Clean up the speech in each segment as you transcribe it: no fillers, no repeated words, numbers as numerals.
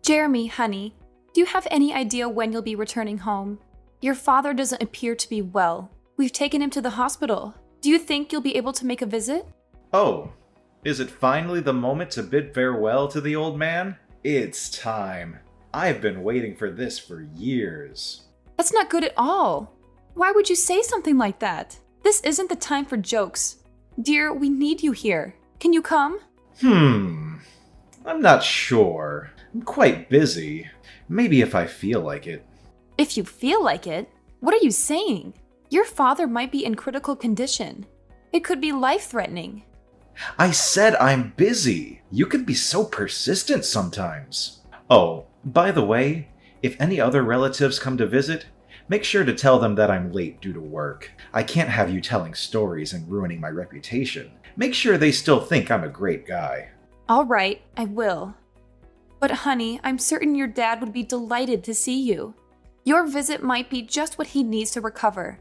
Jeremy, honey, do you have any idea when you'll be returning home? Your father doesn't appear to be well. We've taken him to the hospital. Do you think you'll be able to make a visit? Oh, is it finally the moment to bid farewell to the old man? It's time. I've been waiting for this for years. That's not good at all. Why would you say something like that? This isn't the time for jokes. Dear, we need you here. Can you come? I'm not sure. I'm quite busy. Maybe if I feel like it. If you feel like it? What are you saying? Your father might be in critical condition. It could be life-threatening. I said I'm busy. You can be so persistent sometimes. Oh, by the way, if any other relatives come to visit, make sure to tell them that I'm late due to work. I can't have you telling stories and ruining my reputation. Make sure they still think I'm a great guy. All right, I will. But honey, I'm certain your dad would be delighted to see you. Your visit might be just what he needs to recover.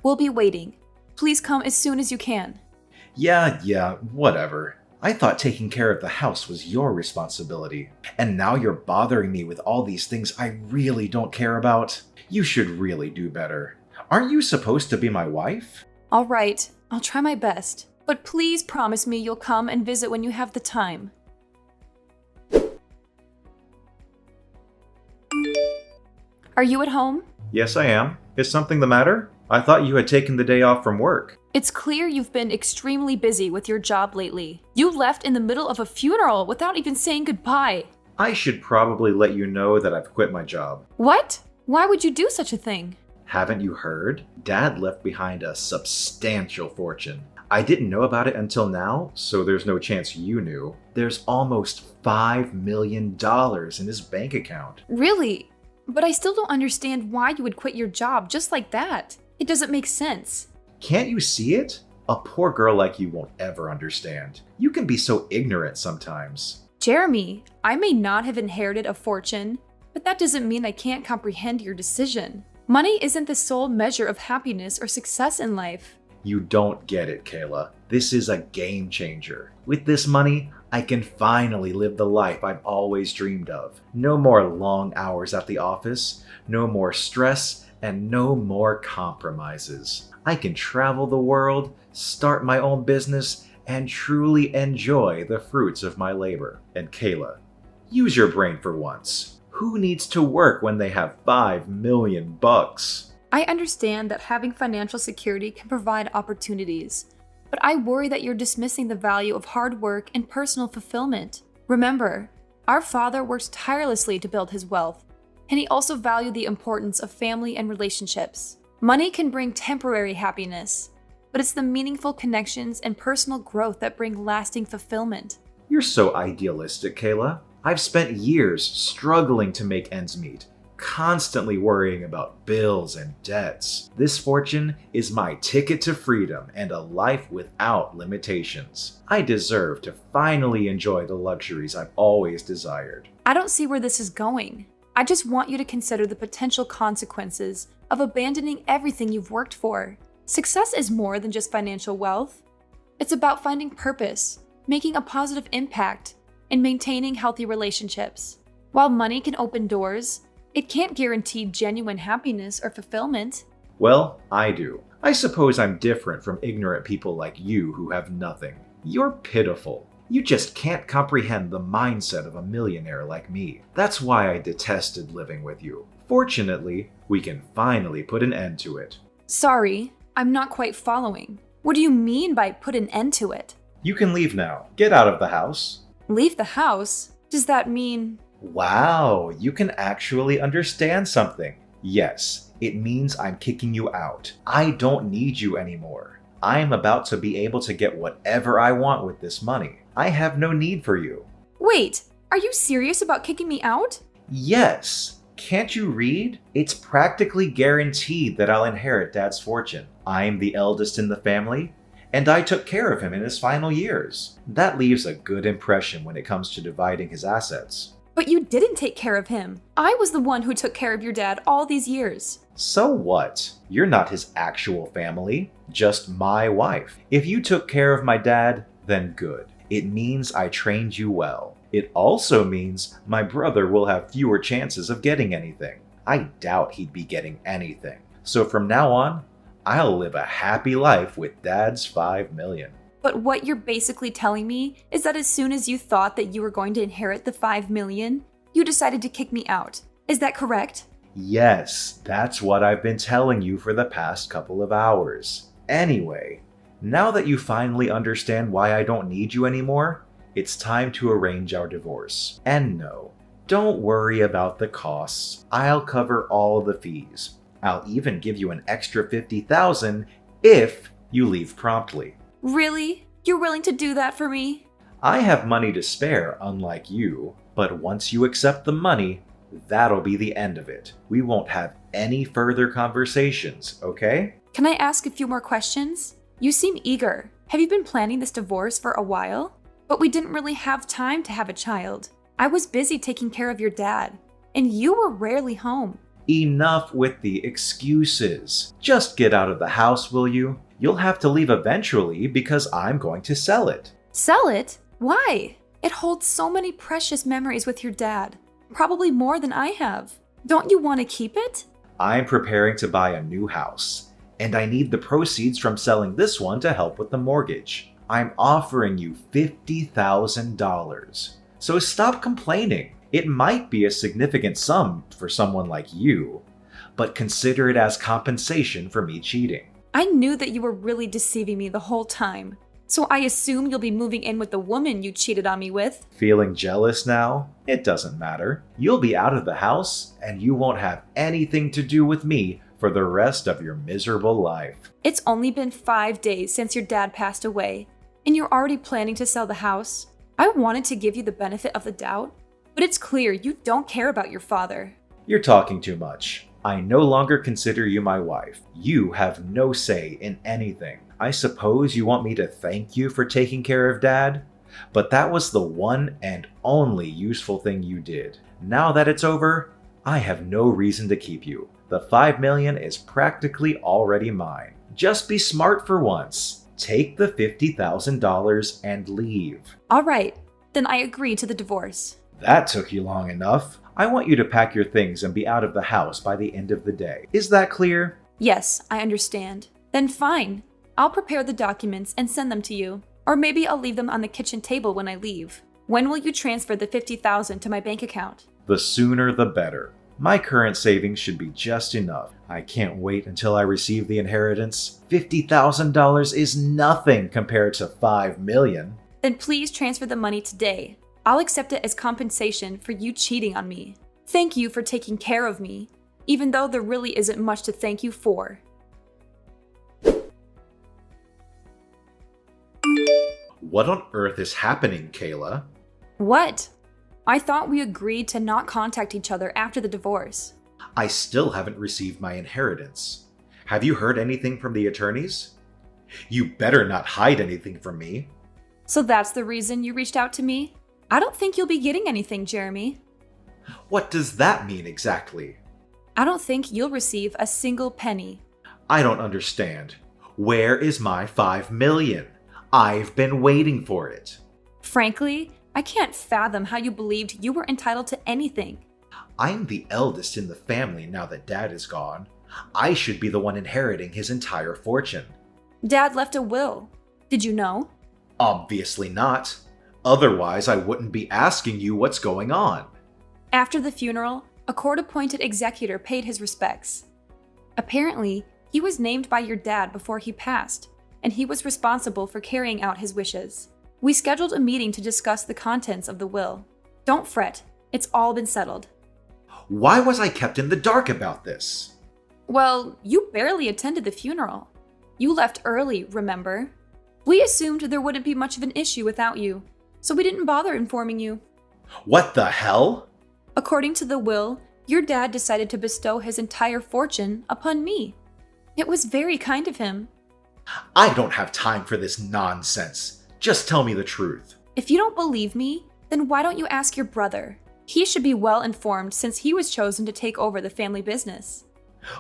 We'll be waiting. Please come as soon as you can. Yeah, whatever. I thought taking care of the house was your responsibility. And now you're bothering me with all these things I really don't care about. You should really do better. Aren't you supposed to be my wife? All right, I'll try my best. But please promise me you'll come and visit when you have the time. Are you at home? Yes, I am. Is something the matter? I thought you had taken the day off from work. It's clear you've been extremely busy with your job lately. You left in the middle of a funeral without even saying goodbye. I should probably let you know that I've quit my job. What? Why would you do such a thing? Haven't you heard? Dad left behind a substantial fortune. I didn't know about it until now, so there's no chance you knew. There's almost $5 million in his bank account. Really? But I still don't understand why you would quit your job just like that. It doesn't make sense. Can't you see it? A poor girl like you won't ever understand. You can be so ignorant sometimes. Jeremy, I may not have inherited a fortune, but that doesn't mean I can't comprehend your decision. Money isn't the sole measure of happiness or success in life. You don't get it, Kayla. This is a game changer. With this money, I can finally live the life I've always dreamed of. No more long hours at the office, no more stress, and no more compromises. I can travel the world, start my own business, and truly enjoy the fruits of my labor. And Kayla, use your brain for once. Who needs to work when they have $5 million? I understand that having financial security can provide opportunities, but I worry that you're dismissing the value of hard work and personal fulfillment. Remember, our father worked tirelessly to build his wealth, and he also valued the importance of family and relationships. Money can bring temporary happiness, but it's the meaningful connections and personal growth that bring lasting fulfillment. You're so idealistic, Kayla. I've spent years struggling to make ends meet, constantly worrying about bills and debts. This fortune is my ticket to freedom and a life without limitations. I deserve to finally enjoy the luxuries I've always desired. I don't see where this is going. I just want you to consider the potential consequences of abandoning everything you've worked for. Success is more than just financial wealth. It's about finding purpose, making a positive impact, and maintaining healthy relationships. While money can open doors, it can't guarantee genuine happiness or fulfillment. Well, I do. I suppose I'm different from ignorant people like you who have nothing. You're pitiful. You just can't comprehend the mindset of a millionaire like me. That's why I detested living with you. Fortunately, we can finally put an end to it. Sorry, I'm not quite following. What do you mean by put an end to it? You can leave now. Get out of the house. Leave the house? Does that mean... Wow, you can actually understand something. Yes, it means I'm kicking you out. I don't need you anymore. I'm about to be able to get whatever I want with this money. I have no need for you. Wait, are you serious about kicking me out? Yes. Can't you read? It's practically guaranteed that I'll inherit Dad's fortune. I'm the eldest in the family, and I took care of him in his final years. That leaves a good impression when it comes to dividing his assets. But you didn't take care of him. I was the one who took care of your dad all these years. So what? You're not his actual family, just my wife. If you took care of my dad, then good. It means I trained you well. It also means my brother will have fewer chances of getting anything. I doubt he'd be getting anything. So from now on, I'll live a happy life with Dad's $5 million. But what you're basically telling me is that as soon as you thought that you were going to inherit the $5 million, you decided to kick me out. Is that correct? Yes, that's what I've been telling you for the past couple of hours. Anyway, now that you finally understand why I don't need you anymore, it's time to arrange our divorce. And no, don't worry about the costs. I'll cover all the fees. I'll even give you an extra $50,000 if you leave promptly. Really? You're willing to do that for me? I have money to spare, unlike you, but once you accept the money, that'll be the end of it. We won't have any further conversations, okay? Can I ask a few more questions? You seem eager. Have you been planning this divorce for a while? But we didn't really have time to have a child. I was busy taking care of your dad, and you were rarely home. Enough with the excuses. Just get out of the house, will you? You'll have to leave eventually because I'm going to sell it. Sell it? Why? It holds so many precious memories with your dad. Probably more than I have. Don't you want to keep it? I'm preparing to buy a new house, and I need the proceeds from selling this one to help with the mortgage. I'm offering you $50,000. So stop complaining. It might be a significant sum for someone like you, but consider it as compensation for me cheating. I knew that you were really deceiving me the whole time. So I assume you'll be moving in with the woman you cheated on me with. Feeling jealous now? It doesn't matter. You'll be out of the house, and you won't have anything to do with me for the rest of your miserable life. It's only been 5 days since your dad passed away, and you're already planning to sell the house. I wanted to give you the benefit of the doubt, but it's clear you don't care about your father. You're talking too much. I no longer consider you my wife. You have no say in anything. I suppose you want me to thank you for taking care of Dad? But that was the one and only useful thing you did. Now that it's over, I have no reason to keep you. The $5 million is practically already mine. Just be smart for once. Take the $50,000 and leave. All right, then I agree to the divorce. That took you long enough. I want you to pack your things and be out of the house by the end of the day. Is that clear? Yes, I understand. Then fine. I'll prepare the documents and send them to you. Or maybe I'll leave them on the kitchen table when I leave. When will you transfer the $50,000 to my bank account? The sooner the better. My current savings should be just enough. I can't wait until I receive the inheritance. $50,000 is nothing compared to $5 million. Then please transfer the money today. I'll accept it as compensation for you cheating on me. Thank you for taking care of me, even though there really isn't much to thank you for. What on earth is happening, Kayla? What? I thought we agreed to not contact each other after the divorce. I still haven't received my inheritance. Have you heard anything from the attorneys? You better not hide anything from me. So that's the reason you reached out to me? I don't think you'll be getting anything, Jeremy. What does that mean exactly? I don't think you'll receive a single penny. I don't understand. Where is my $5 million? I've been waiting for it. Frankly, I can't fathom how you believed you were entitled to anything. I'm the eldest in the family now that Dad is gone. I should be the one inheriting his entire fortune. Dad left a will. Did you know? Obviously not. Otherwise, I wouldn't be asking you what's going on. After the funeral, a court-appointed executor paid his respects. Apparently, he was named by your dad before he passed, and he was responsible for carrying out his wishes. We scheduled a meeting to discuss the contents of the will. Don't fret, it's all been settled. Why was I kept in the dark about this? Well, you barely attended the funeral. You left early, remember? We assumed there wouldn't be much of an issue without you, so we didn't bother informing you. What the hell? According to the will, your dad decided to bestow his entire fortune upon me. It was very kind of him. I don't have time for this nonsense. Just tell me the truth. If you don't believe me, then why don't you ask your brother? He should be well informed since he was chosen to take over the family business.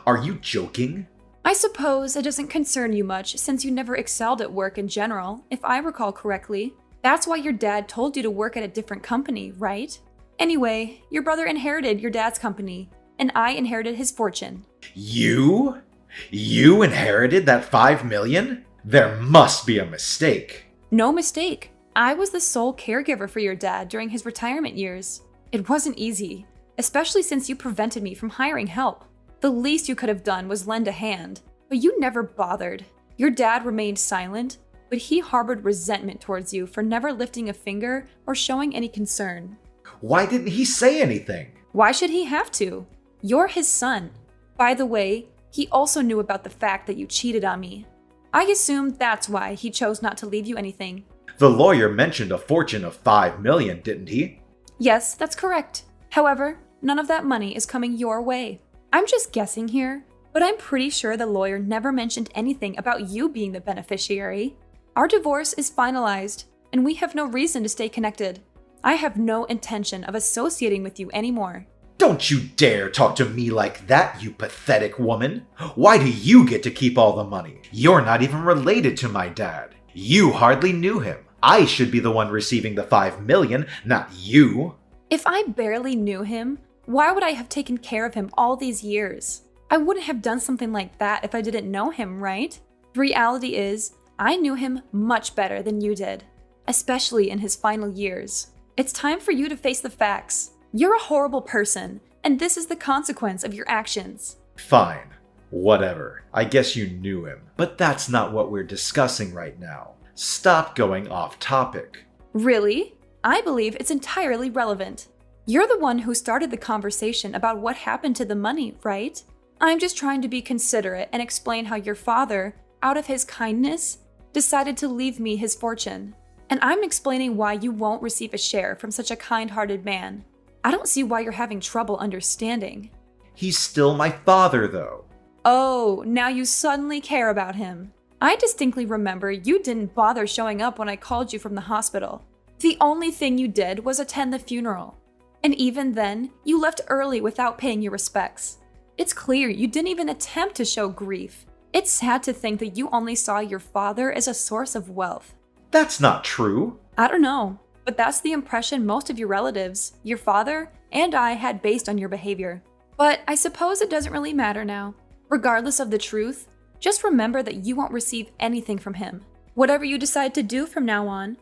Are you joking? I suppose it doesn't concern you much since you never excelled at work in general, if I recall correctly. That's why your dad told you to work at a different company, right? Anyway, your brother inherited your dad's company, and I inherited his fortune. You? You inherited that 5 million? There must be a mistake. No mistake. I was the sole caregiver for your dad during his retirement years. It wasn't easy, especially since you prevented me from hiring help. The least you could have done was lend a hand, but you never bothered. Your dad remained silent, but he harbored resentment towards you for never lifting a finger or showing any concern. Why didn't he say anything? Why should he have to? You're his son. By the way, he also knew about the fact that you cheated on me. I assume that's why he chose not to leave you anything. The lawyer mentioned a fortune of 5 million, didn't he? Yes, that's correct. However, none of that money is coming your way. I'm just guessing here, but I'm pretty sure the lawyer never mentioned anything about you being the beneficiary. Our divorce is finalized, and we have no reason to stay connected. I have no intention of associating with you anymore. Don't you dare talk to me like that, you pathetic woman. Why do you get to keep all the money? You're not even related to my dad. You hardly knew him. I should be the one receiving the 5 million, not you. If I barely knew him, why would I have taken care of him all these years? I wouldn't have done something like that if I didn't know him, right? The reality is, I knew him much better than you did, especially in his final years. It's time for you to face the facts. You're a horrible person, and this is the consequence of your actions. Fine. Whatever. I guess you knew him. But that's not what we're discussing right now. Stop going off topic. Really? I believe it's entirely relevant. You're the one who started the conversation about what happened to the money, right? I'm just trying to be considerate and explain how your father, out of his kindness, decided to leave me his fortune. And I'm explaining why you won't receive a share from such a kind-hearted man. I don't see why you're having trouble understanding. He's still my father, though. Oh, now you suddenly care about him. I distinctly remember you didn't bother showing up when I called you from the hospital. The only thing you did was attend the funeral. And even then, you left early without paying your respects. It's clear you didn't even attempt to show grief. It's sad to think that you only saw your father as a source of wealth. That's not true. I don't know, but that's the impression most of your relatives, your father, and I had based on your behavior. But I suppose it doesn't really matter now. Regardless of the truth, just remember that you won't receive anything from him. Whatever you decide to do from now on,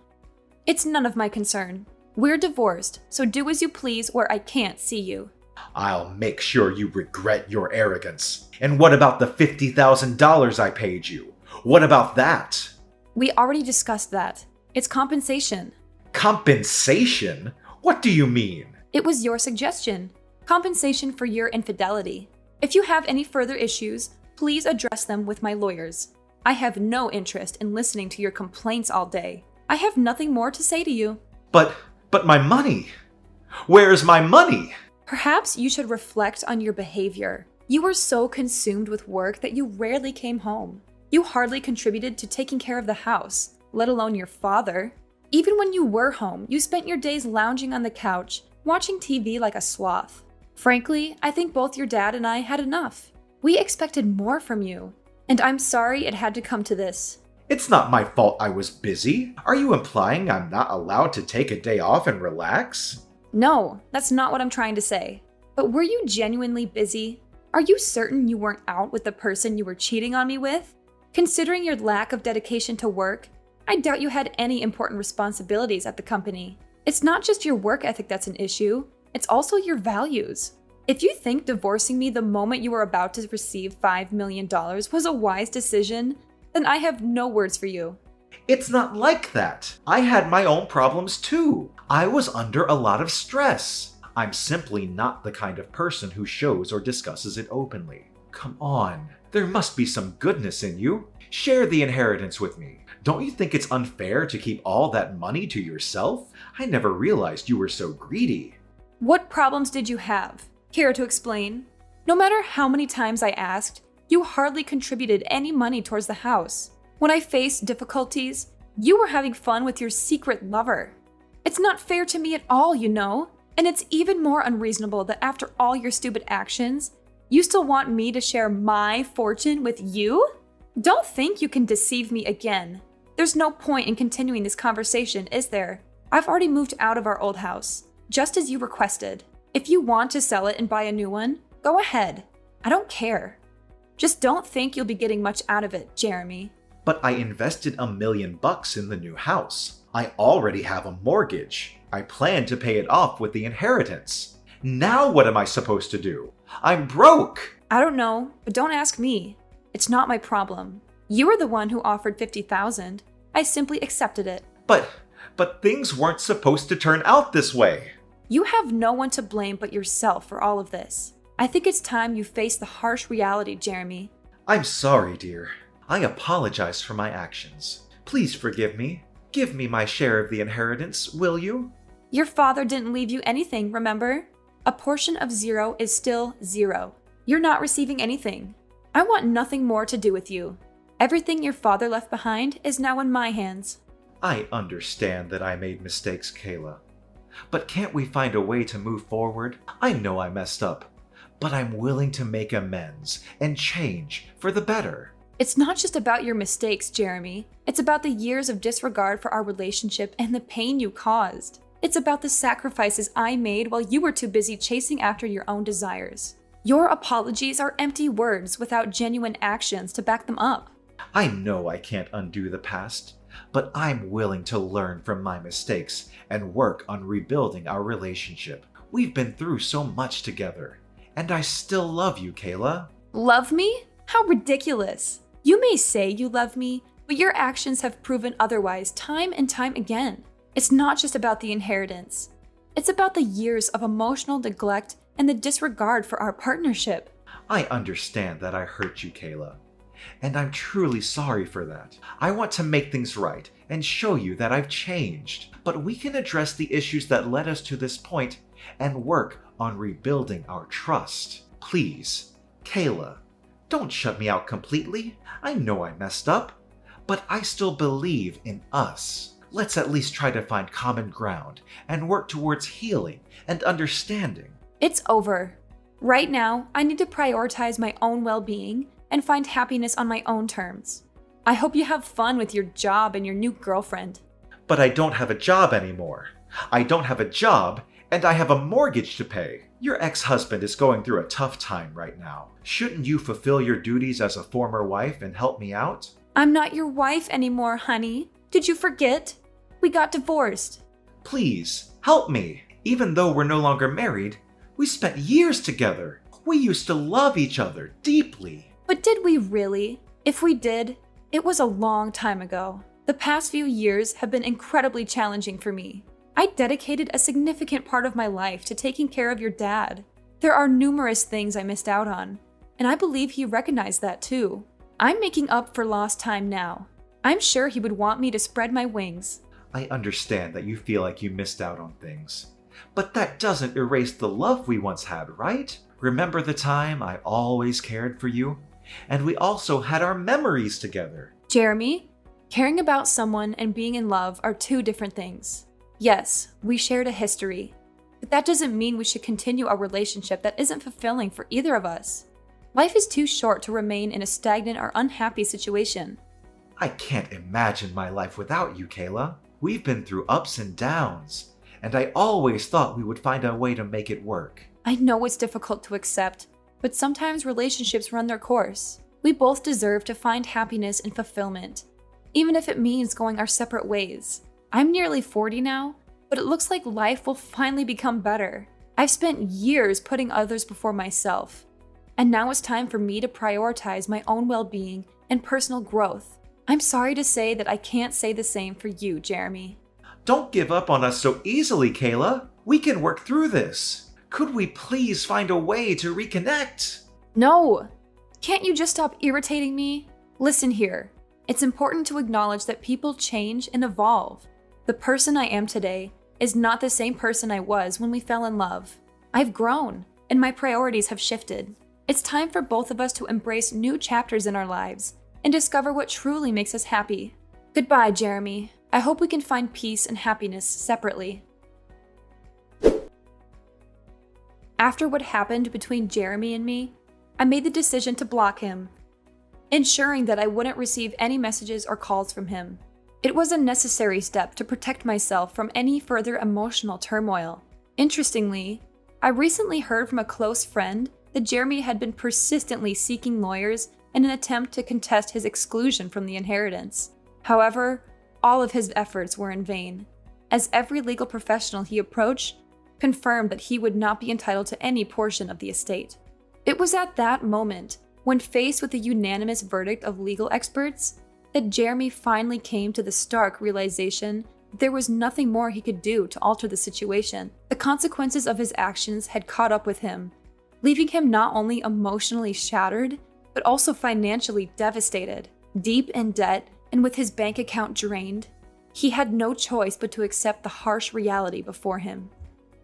it's none of my concern. We're divorced, so do as you please where I can't see you. I'll make sure you regret your arrogance. And what about the $50,000 I paid you? What about that? We already discussed that. It's compensation. Compensation? What do you mean? It was your suggestion. Compensation for your infidelity. If you have any further issues, please address them with my lawyers. I have no interest in listening to your complaints all day. I have nothing more to say to you. But my money? Where's my money? Perhaps you should reflect on your behavior. You were so consumed with work that you rarely came home. You hardly contributed to taking care of the house, let alone your father. Even when you were home, you spent your days lounging on the couch, watching TV like a sloth. Frankly, I think both your dad and I had enough. We expected more from you, and I'm sorry it had to come to this. It's not my fault I was busy. Are you implying I'm not allowed to take a day off and relax? No, that's not what I'm trying to say. But were you genuinely busy? Are you certain you weren't out with the person you were cheating on me with? Considering your lack of dedication to work, I doubt you had any important responsibilities at the company. It's not just your work ethic that's an issue, it's also your values. If you think divorcing me the moment you were about to receive $5 million was a wise decision, then I have no words for you. It's not like that. I had my own problems too. I was under a lot of stress. I'm simply not the kind of person who shows or discusses it openly. Come on, there must be some goodness in you. Share the inheritance with me. Don't you think it's unfair to keep all that money to yourself? I never realized you were so greedy. What problems did you have? Care to explain? No matter how many times I asked, you hardly contributed any money towards the house. When I faced difficulties, you were having fun with your secret lover. It's not fair to me at all, you know. And it's even more unreasonable that after all your stupid actions, you still want me to share my fortune with you? Don't think you can deceive me again. There's no point in continuing this conversation, is there? I've already moved out of our old house, just as you requested. If you want to sell it and buy a new one, go ahead. I don't care. Just don't think you'll be getting much out of it, Jeremy. But I invested $1 million in the new house. I already have a mortgage. I plan to pay it off with the inheritance. Now what am I supposed to do? I'm broke! I don't know, but don't ask me. It's not my problem. You were the one who offered $50,000. I simply accepted it. But things weren't supposed to turn out this way. You have no one to blame but yourself for all of this. I think it's time you face the harsh reality, Jeremy. I'm sorry, dear. I apologize for my actions. Please forgive me. Give me my share of the inheritance, will you? Your father didn't leave you anything, remember? A portion of 0 is still 0. You're not receiving anything. I want nothing more to do with you. Everything your father left behind is now in my hands. I understand that I made mistakes, Kayla. But can't we find a way to move forward? I know I messed up, but I'm willing to make amends and change for the better. It's not just about your mistakes, Jeremy. It's about the years of disregard for our relationship and the pain you caused. It's about the sacrifices I made while you were too busy chasing after your own desires. Your apologies are empty words without genuine actions to back them up. I know I can't undo the past, but I'm willing to learn from my mistakes and work on rebuilding our relationship. We've been through so much together, and I still love you, Kayla. Love me? How ridiculous. You may say you love me, but your actions have proven otherwise time and time again. It's not just about the inheritance. It's about the years of emotional neglect and the disregard for our partnership. I understand that I hurt you, Kayla, and I'm truly sorry for that. I want to make things right and show you that I've changed, but we can address the issues that led us to this point and work on rebuilding our trust. Please, Kayla, don't shut me out completely. I know I messed up, but I still believe in us. Let's at least try to find common ground and work towards healing and understanding. It's over. Right now, I need to prioritize my own well-being and find happiness on my own terms. I hope you have fun with your job and your new girlfriend. But I don't have a job anymore. I don't have a job, and I have a mortgage to pay. Your ex-husband is going through a tough time right now. Shouldn't you fulfill your duties as a former wife and help me out? I'm not your wife anymore, honey. Did you forget? We got divorced. Please, help me. Even though we're no longer married, we spent years together. We used to love each other deeply. But did we really? If we did, it was a long time ago. The past few years have been incredibly challenging for me. I dedicated a significant part of my life to taking care of your dad. There are numerous things I missed out on, and I believe he recognized that too. I'm making up for lost time now. I'm sure he would want me to spread my wings. I understand that you feel like you missed out on things, but that doesn't erase the love we once had, right? Remember the time I always cared for you? And we also had our memories together. Jeremy, caring about someone and being in love are two different things. Yes, we shared a history, but that doesn't mean we should continue a relationship that isn't fulfilling for either of us. Life is too short to remain in a stagnant or unhappy situation. I can't imagine my life without you, Kayla. We've been through ups and downs, and I always thought we would find a way to make it work. I know it's difficult to accept, but sometimes relationships run their course. We both deserve to find happiness and fulfillment, even if it means going our separate ways. I'm nearly 40 now, but it looks like life will finally become better. I've spent years putting others before myself, and now it's time for me to prioritize my own well-being and personal growth. I'm sorry to say that I can't say the same for you, Jeremy. Don't give up on us so easily, Kayla. We can work through this. Could we please find a way to reconnect? No! Can't you just stop irritating me? Listen here. It's important to acknowledge that people change and evolve. The person I am today is not the same person I was when we fell in love. I've grown, and my priorities have shifted. It's time for both of us to embrace new chapters in our lives and discover what truly makes us happy. Goodbye, Jeremy. I hope we can find peace and happiness separately. After what happened between Jeremy and me, I made the decision to block him, ensuring that I wouldn't receive any messages or calls from him. It was a necessary step to protect myself from any further emotional turmoil. Interestingly, I recently heard from a close friend that Jeremy had been persistently seeking lawyers in an attempt to contest his exclusion from the inheritance. However, all of his efforts were in vain, as every legal professional he approached confirmed that he would not be entitled to any portion of the estate. It was at that moment, when faced with the unanimous verdict of legal experts, that Jeremy finally came to the stark realization that there was nothing more he could do to alter the situation. The consequences of his actions had caught up with him, leaving him not only emotionally shattered, but also financially devastated. Deep in debt and with his bank account drained, he had no choice but to accept the harsh reality before him.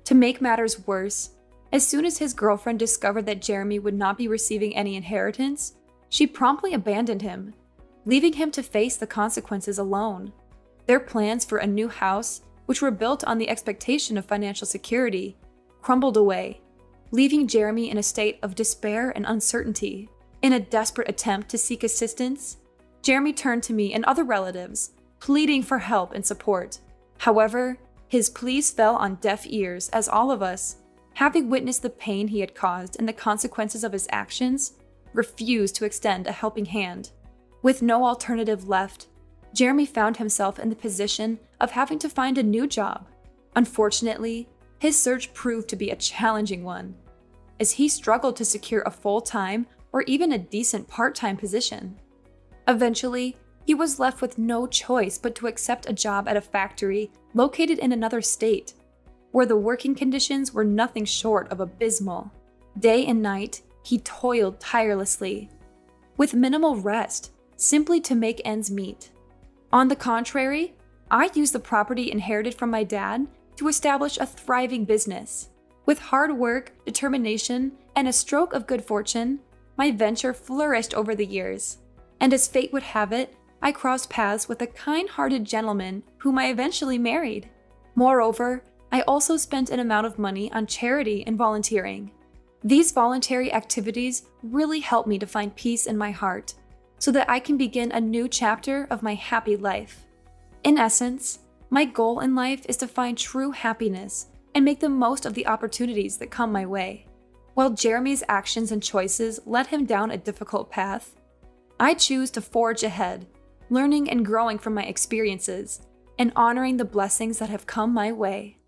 To make matters worse, as soon as his girlfriend discovered that Jeremy would not be receiving any inheritance, she promptly abandoned him, leaving him to face the consequences alone. Their plans for a new house, which were built on the expectation of financial security, crumbled away, leaving Jeremy in a state of despair and uncertainty. In a desperate attempt to seek assistance, Jeremy turned to me and other relatives, pleading for help and support. However, his pleas fell on deaf ears as all of us, having witnessed the pain he had caused and the consequences of his actions, refused to extend a helping hand. With no alternative left, Jeremy found himself in the position of having to find a new job. Unfortunately, his search proved to be a challenging one, as he struggled to secure a full-time or even a decent part-time position. Eventually, he was left with no choice but to accept a job at a factory located in another state, where the working conditions were nothing short of abysmal. Day and night, he toiled tirelessly, with minimal rest, simply to make ends meet. On the contrary, I used the property inherited from my dad to establish a thriving business. With hard work, determination, and a stroke of good fortune, my venture flourished over the years. And as fate would have it, I crossed paths with a kind-hearted gentleman whom I eventually married. Moreover, I also spent an amount of money on charity and volunteering. These voluntary activities really helped me to find peace in my heart, so that I can begin a new chapter of my happy life. In essence, my goal in life is to find true happiness and make the most of the opportunities that come my way. While Jeremy's actions and choices led him down a difficult path, I choose to forge ahead, learning and growing from my experiences, and honoring the blessings that have come my way.